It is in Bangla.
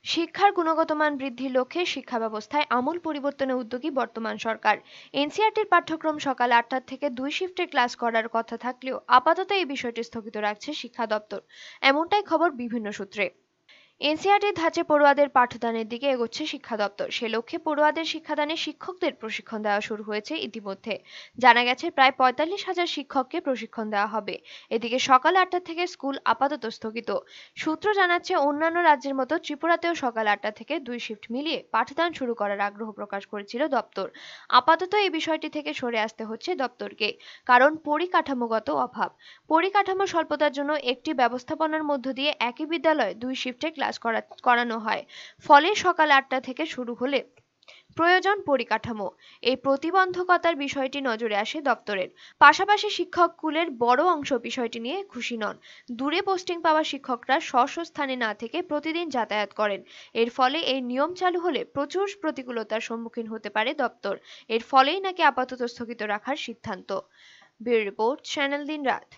শিক্ষার গুণগত মান বৃদ্ধির লক্ষ্যে শিক্ষা ব্যবস্থায় আমূল পরিবর্তনে উদ্যোগী বর্তমান সরকার। এনসিইআরটির পাঠ্যক্রম সকাল ৮টা থেকে ২ শিফটে ক্লাস করার কথা থাকলেও আপাতত এই বিষয়টি স্থগিত রাখছে শিক্ষা দপ্তর, এমনটাই খবর বিভিন্ন সূত্রে। এনসিইআরটির ধাঁচে পড়ুয়াদের পাঠদানের দিকে এগোচ্ছে শিক্ষা দপ্তর। সে লক্ষ্যে পড়ুয়াদের শিক্ষাদানে শিক্ষকদের প্রশিক্ষণ দেওয়া শুরু হয়েছে ইতিমধ্যে। জানা গেছে প্রায় ৪৫,০০০ শিক্ষককে প্রশিক্ষণ দেওয়া হবে। এদিকে সকাল ৮টা থেকে স্কুল আপাতত স্থগিত। সূত্র জানাচ্ছে অন্যান্য রাজ্যের মতো ত্রিপুরাতেও সকাল ৮টা থেকে ২ শিফট মিলিয়ে পাঠদান শুরু করার আগ্রহ প্রকাশ করেছিল দপ্তর। আপাতত এই বিষয়টি থেকে সরে আসতে হচ্ছে দপ্তরকে, কারণ পরিকাঠামোগত অভাব। পরিকাঠামো স্বল্পতার জন্য একটি ব্যবস্থাপনার মধ্য দিয়ে একই বিদ্যালয়ে ২ শিফটে ক্লাস করানো হয়। ফলে সকাল ৮টা থেকে শুরু হলে প্রয়োজন পরিকাঠামো। এই প্রতিবন্ধকতার বিষয়টি নজরে আসে দপ্তরের। পাশাপাশি শিক্ষক কুলের বড় অংশ বিষয়টি নিয়ে খুশি নন। দূরে পোস্টিং পাওয়া শিক্ষকরা স্ব স্থানে না থেকে প্রতিদিন যাতায়াত করেন। এর ফলে এই নিয়ম চালু হলে প্রচুর প্রতিকূলতার সম্মুখীন হতে পারে দপ্তর। এর ফলেই নাকি আপাতত স্থগিত রাখার সিদ্ধান্ত। ব্যুরো রিপোর্ট, চ্যানেল দিন রাত।